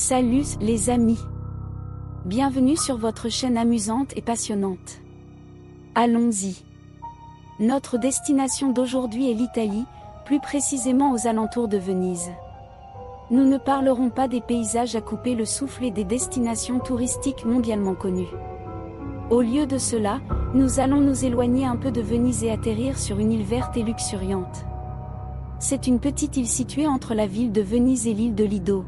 Salut les amis. Bienvenue sur votre chaîne amusante et passionnante. Allons-y. Notre destination d'aujourd'hui est l'Italie, plus précisément aux alentours de Venise. Nous ne parlerons pas des paysages à couper le souffle et des destinations touristiques mondialement connues. Au lieu de cela, nous allons nous éloigner un peu de Venise et atterrir sur une île verte et luxuriante. C'est une petite île située entre la ville de Venise et l'île de Lido.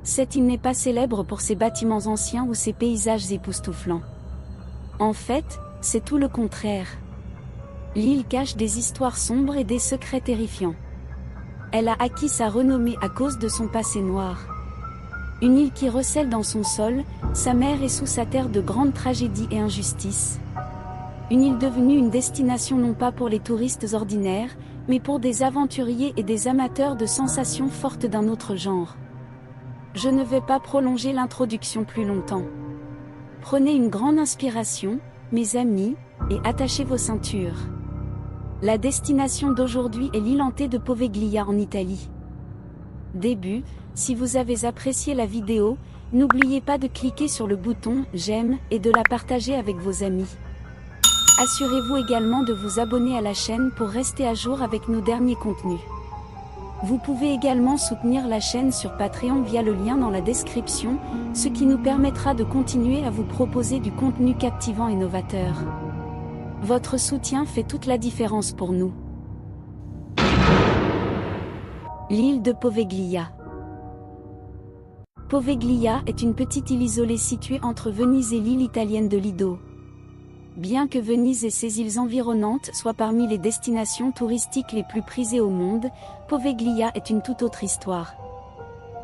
Cette île n'est pas célèbre pour ses bâtiments anciens ou ses paysages époustouflants. En fait, c'est tout le contraire. L'île cache des histoires sombres et des secrets terrifiants. Elle a acquis sa renommée à cause de son passé noir. Une île qui recèle dans son sol, sa mer et sous sa terre de grandes tragédies et injustices. Une île devenue une destination non pas pour les touristes ordinaires, mais pour des aventuriers et des amateurs de sensations fortes d'un autre genre. Je ne vais pas prolonger l'introduction plus longtemps. Prenez une grande inspiration, mes amis, et attachez vos ceintures. La destination d'aujourd'hui est l'île hantée de Poveglia en Italie. Début, si vous avez apprécié la vidéo, n'oubliez pas de cliquer sur le bouton « J'aime » et de la partager avec vos amis. Assurez-vous également de vous abonner à la chaîne pour rester à jour avec nos derniers contenus. Vous pouvez également soutenir la chaîne sur Patreon via le lien dans la description, ce qui nous permettra de continuer à vous proposer du contenu captivant et novateur. Votre soutien fait toute la différence pour nous. L'île de Poveglia. Poveglia est une petite île isolée située entre Venise et l'île italienne de Lido. Bien que Venise et ses îles environnantes soient parmi les destinations touristiques les plus prisées au monde, Poveglia est une toute autre histoire.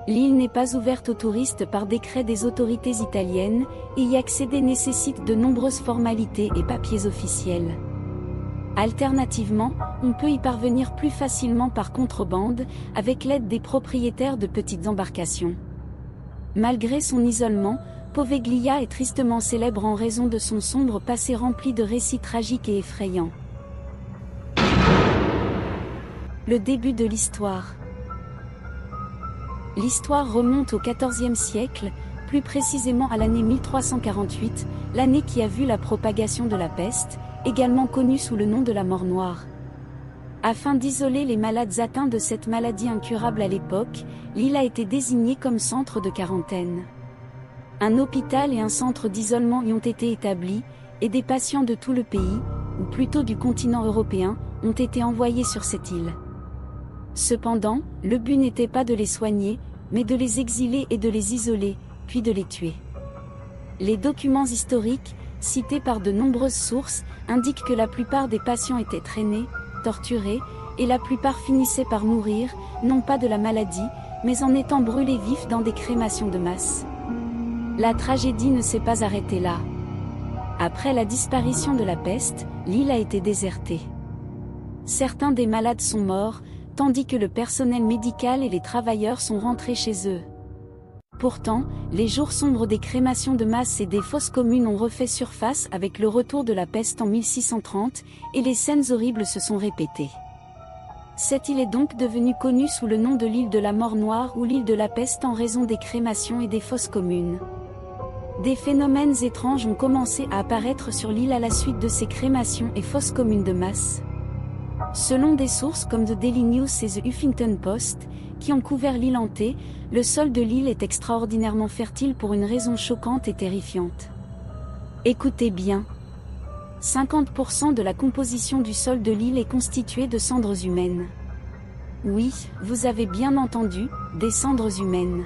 L'île n'est pas ouverte aux touristes par décret des autorités italiennes, et y accéder nécessite de nombreuses formalités et papiers officiels. Alternativement, on peut y parvenir plus facilement par contrebande, avec l'aide des propriétaires de petites embarcations. Malgré son isolement, Poveglia est tristement célèbre en raison de son sombre passé rempli de récits tragiques et effrayants. Le début de l'histoire. L'histoire remonte au XIVe siècle, plus précisément à l'année 1348, l'année qui a vu la propagation de la peste, également connue sous le nom de la mort noire. Afin d'isoler les malades atteints de cette maladie incurable à l'époque, l'île a été désignée comme centre de quarantaine. Un hôpital et un centre d'isolement y ont été établis, et des patients de tout le pays, ou plutôt du continent européen, ont été envoyés sur cette île. Cependant, le but n'était pas de les soigner, mais de les exiler et de les isoler, puis de les tuer. Les documents historiques, cités par de nombreuses sources, indiquent que la plupart des patients étaient traînés, torturés, et la plupart finissaient par mourir, non pas de la maladie, mais en étant brûlés vifs dans des crémations de masse. La tragédie ne s'est pas arrêtée là. Après la disparition de la peste, l'île a été désertée. Certains des malades sont morts, tandis que le personnel médical et les travailleurs sont rentrés chez eux. Pourtant, les jours sombres des crémations de masse et des fosses communes ont refait surface avec le retour de la peste en 1630, et les scènes horribles se sont répétées. Cette île est donc devenue connue sous le nom de l'île de la mort noire ou l'île de la peste en raison des crémations et des fosses communes. Des phénomènes étranges ont commencé à apparaître sur l'île à la suite de ces crémations et fosses communes de masse. Selon des sources comme The Daily News et The Huffington Post, qui ont couvert l'île hantée, le sol de l'île est extraordinairement fertile pour une raison choquante et terrifiante. Écoutez bien. 50% de la composition du sol de l'île est constituée de cendres humaines. Oui, vous avez bien entendu, des cendres humaines.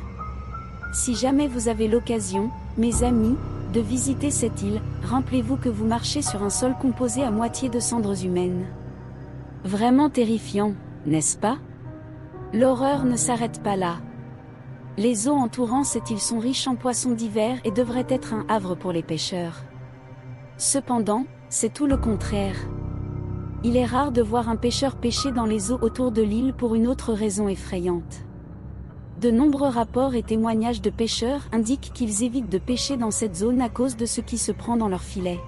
Si jamais vous avez l'occasion, mes amis, de visiter cette île, rappelez-vous que vous marchez sur un sol composé à moitié de cendres humaines. Vraiment terrifiant, n'est-ce pas? L'horreur ne s'arrête pas là. Les eaux entourant cette île sont riches en poissons divers et devraient être un havre pour les pêcheurs. Cependant, c'est tout le contraire. Il est rare de voir un pêcheur pêcher dans les eaux autour de l'île pour une autre raison effrayante. De nombreux rapports et témoignages de pêcheurs indiquent qu'ils évitent de pêcher dans cette zone à cause de ce qui se prend dans leurs filets.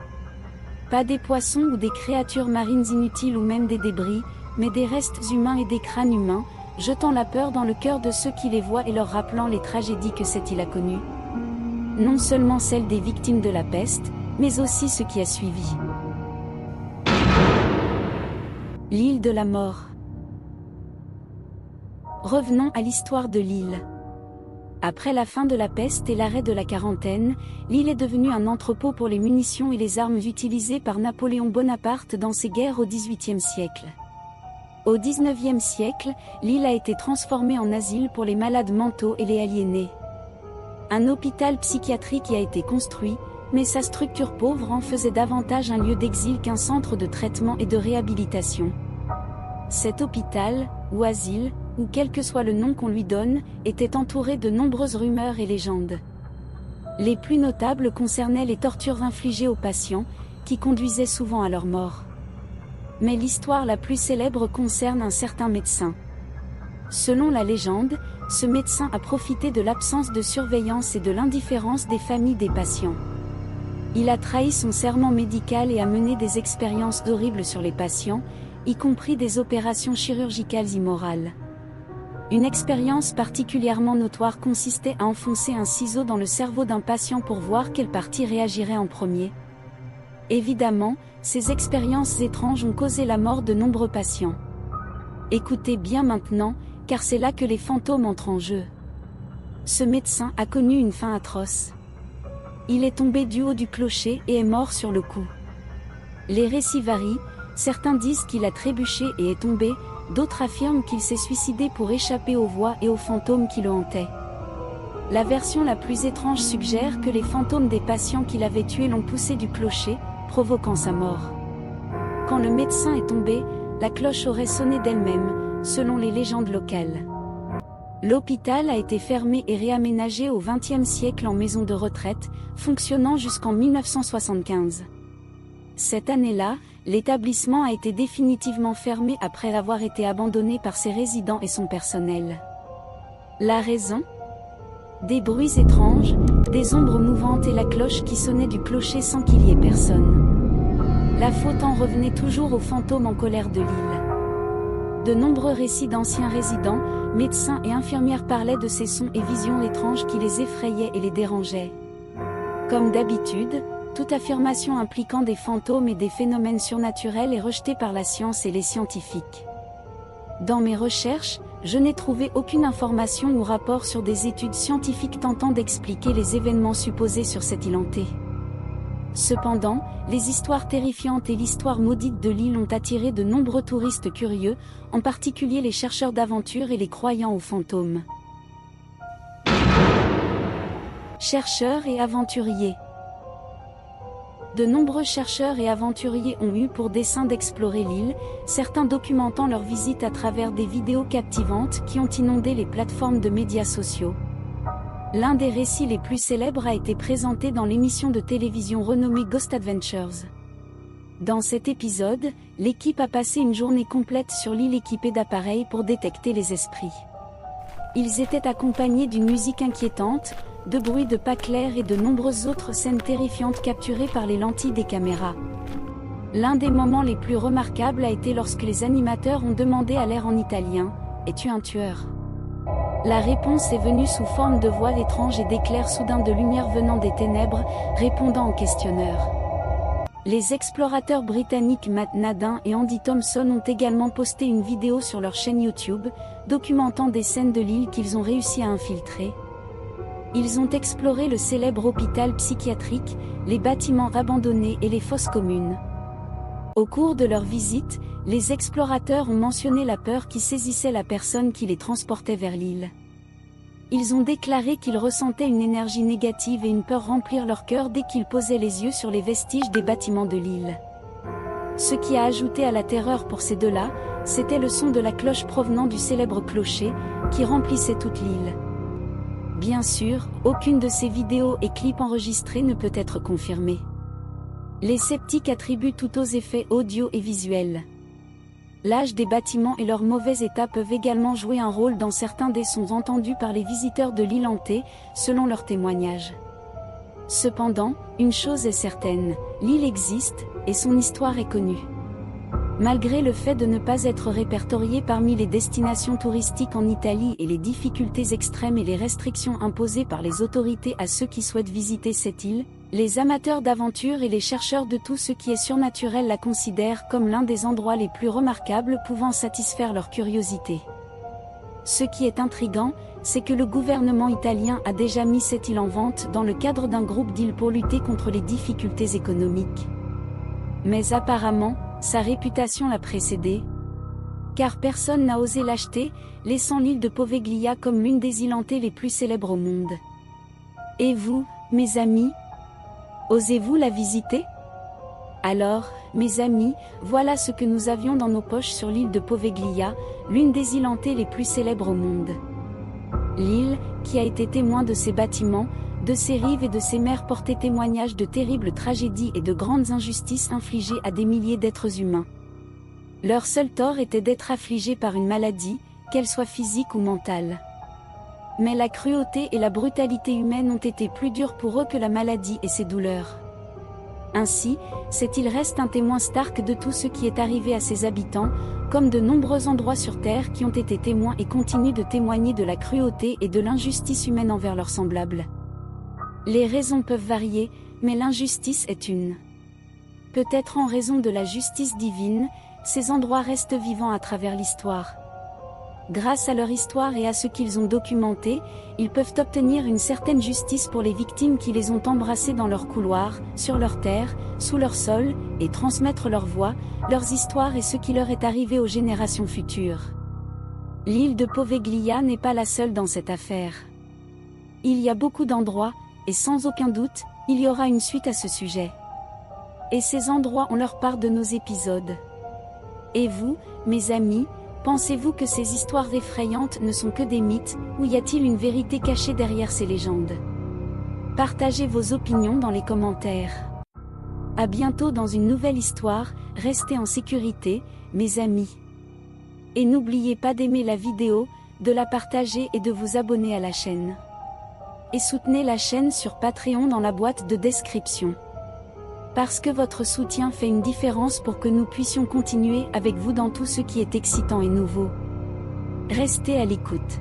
Pas des poissons ou des créatures marines inutiles ou même des débris, mais des restes humains et des crânes humains, jetant la peur dans le cœur de ceux qui les voient et leur rappelant les tragédies que cette île a connues. Non seulement celles des victimes de la peste, mais aussi ce qui a suivi. L'île de la mort. Revenons à l'histoire de l'île. Après la fin de la peste et l'arrêt de la quarantaine, l'île est devenue un entrepôt pour les munitions et les armes utilisées par Napoléon Bonaparte dans ses guerres au XVIIIe siècle. Au XIXe siècle, l'île a été transformée en asile pour les malades mentaux et les aliénés. Un hôpital psychiatrique y a été construit, mais sa structure pauvre en faisait davantage un lieu d'exil qu'un centre de traitement et de réhabilitation. Cet hôpital, ou asile, ou quel que soit le nom qu'on lui donne, était entouré de nombreuses rumeurs et légendes. Les plus notables concernaient les tortures infligées aux patients, qui conduisaient souvent à leur mort. Mais l'histoire la plus célèbre concerne un certain médecin. Selon la légende, ce médecin a profité de l'absence de surveillance et de l'indifférence des familles des patients. Il a trahi son serment médical et a mené des expériences horribles sur les patients, y compris des opérations chirurgicales immorales. Une expérience particulièrement notoire consistait à enfoncer un ciseau dans le cerveau d'un patient pour voir quelle partie réagirait en premier. Évidemment, ces expériences étranges ont causé la mort de nombreux patients. Écoutez bien maintenant, car c'est là que les fantômes entrent en jeu. Ce médecin a connu une fin atroce. Il est tombé du haut du clocher et est mort sur le coup. Les récits varient, certains disent qu'il a trébuché et est tombé, d'autres affirment qu'il s'est suicidé pour échapper aux voix et aux fantômes qui le hantaient. La version la plus étrange suggère que les fantômes des patients qu'il avait tués l'ont poussé du clocher, provoquant sa mort. Quand le médecin est tombé, la cloche aurait sonné d'elle-même, selon les légendes locales. L'hôpital a été fermé et réaménagé au XXe siècle en maison de retraite, fonctionnant jusqu'en 1975. Cette année-là, l'établissement a été définitivement fermé après avoir été abandonné par ses résidents et son personnel. La raison ? Des bruits étranges, des ombres mouvantes et la cloche qui sonnait du clocher sans qu'il y ait personne. La faute en revenait toujours aux fantômes en colère de l'île. De nombreux récits d'anciens résidents, médecins et infirmières parlaient de ces sons et visions étranges qui les effrayaient et les dérangeaient. Comme d'habitude, toute affirmation impliquant des fantômes et des phénomènes surnaturels est rejetée par la science et les scientifiques. Dans mes recherches, je n'ai trouvé aucune information ou rapport sur des études scientifiques tentant d'expliquer les événements supposés sur cette île hantée. Cependant, les histoires terrifiantes et l'histoire maudite de l'île ont attiré de nombreux touristes curieux, en particulier les chercheurs d'aventure et les croyants aux fantômes. Chercheurs et aventuriers. De nombreux chercheurs et aventuriers ont eu pour dessein d'explorer l'île, certains documentant leur visite à travers des vidéos captivantes qui ont inondé les plateformes de médias sociaux. L'un des récits les plus célèbres a été présenté dans l'émission de télévision renommée Ghost Adventures. Dans cet épisode, l'équipe a passé une journée complète sur l'île équipée d'appareils pour détecter les esprits. Ils étaient accompagnés d'une musique inquiétante, de bruits de pas clairs et de nombreuses autres scènes terrifiantes capturées par les lentilles des caméras. L'un des moments les plus remarquables a été lorsque les animateurs ont demandé à l'air en italien « Es-tu un tueur ?» La réponse est venue sous forme de voiles étranges et d'éclairs soudains de lumière venant des ténèbres, répondant au questionneur. Les explorateurs britanniques Matt Nadin et Andy Thompson ont également posté une vidéo sur leur chaîne YouTube, documentant des scènes de l'île qu'ils ont réussi à infiltrer. Ils ont exploré le célèbre hôpital psychiatrique, les bâtiments abandonnés et les fosses communes. Au cours de leur visite, les explorateurs ont mentionné la peur qui saisissait la personne qui les transportait vers l'île. Ils ont déclaré qu'ils ressentaient une énergie négative et une peur remplir leur cœur dès qu'ils posaient les yeux sur les vestiges des bâtiments de l'île. Ce qui a ajouté à la terreur pour ces deux-là, c'était le son de la cloche provenant du célèbre clocher, qui remplissait toute l'île. Bien sûr, aucune de ces vidéos et clips enregistrés ne peut être confirmée. Les sceptiques attribuent tout aux effets audio et visuels. L'âge des bâtiments et leur mauvais état peuvent également jouer un rôle dans certains des sons entendus par les visiteurs de l'île hantée, selon leurs témoignages. Cependant, une chose est certaine, l'île existe, et son histoire est connue. Malgré le fait de ne pas être répertorié parmi les destinations touristiques en Italie et les difficultés extrêmes et les restrictions imposées par les autorités à ceux qui souhaitent visiter cette île, les amateurs d'aventure et les chercheurs de tout ce qui est surnaturel la considèrent comme l'un des endroits les plus remarquables pouvant satisfaire leur curiosité. Ce qui est intriguant, c'est que le gouvernement italien a déjà mis cette île en vente dans le cadre d'un groupe d'îles pour lutter contre les difficultés économiques. Mais apparemment, sa réputation l'a précédé, car personne n'a osé l'acheter, laissant l'île de Poveglia comme l'une des îles hantées les plus célèbres au monde. Et vous, mes amis, osez-vous la visiter? Alors, mes amis, voilà ce que nous avions dans nos poches sur l'île de Poveglia, l'une des îles hantées les plus célèbres au monde. L'île, qui a été témoin de ses bâtiments, de ses rives et de ses mers portait témoignage de terribles tragédies et de grandes injustices infligées à des milliers d'êtres humains. Leur seul tort était d'être affligés par une maladie, qu'elle soit physique ou mentale. Mais la cruauté et la brutalité humaine ont été plus dures pour eux que la maladie et ses douleurs. Ainsi, cette île reste un témoin stark de tout ce qui est arrivé à ses habitants, comme de nombreux endroits sur Terre qui ont été témoins et continuent de témoigner de la cruauté et de l'injustice humaine envers leurs semblables. Les raisons peuvent varier, mais l'injustice est une. Peut-être en raison de la justice divine, ces endroits restent vivants à travers l'histoire. Grâce à leur histoire et à ce qu'ils ont documenté, ils peuvent obtenir une certaine justice pour les victimes qui les ont embrassés dans leurs couloirs, sur leur terre, sous leur sol, et transmettre leurs voix, leurs histoires et ce qui leur est arrivé aux générations futures. L'île de Poveglia n'est pas la seule dans cette affaire. Il y a beaucoup d'endroits, et sans aucun doute, il y aura une suite à ce sujet. Et ces endroits ont leur part de nos épisodes. Et vous, mes amis, pensez-vous que ces histoires effrayantes ne sont que des mythes, ou y a-t-il une vérité cachée derrière ces légendes? Partagez vos opinions dans les commentaires. À bientôt dans une nouvelle histoire, restez en sécurité, mes amis. Et n'oubliez pas d'aimer la vidéo, de la partager et de vous abonner à la chaîne. Et soutenez la chaîne sur Patreon dans la boîte de description. Parce que votre soutien fait une différence pour que nous puissions continuer avec vous dans tout ce qui est excitant et nouveau. Restez à l'écoute.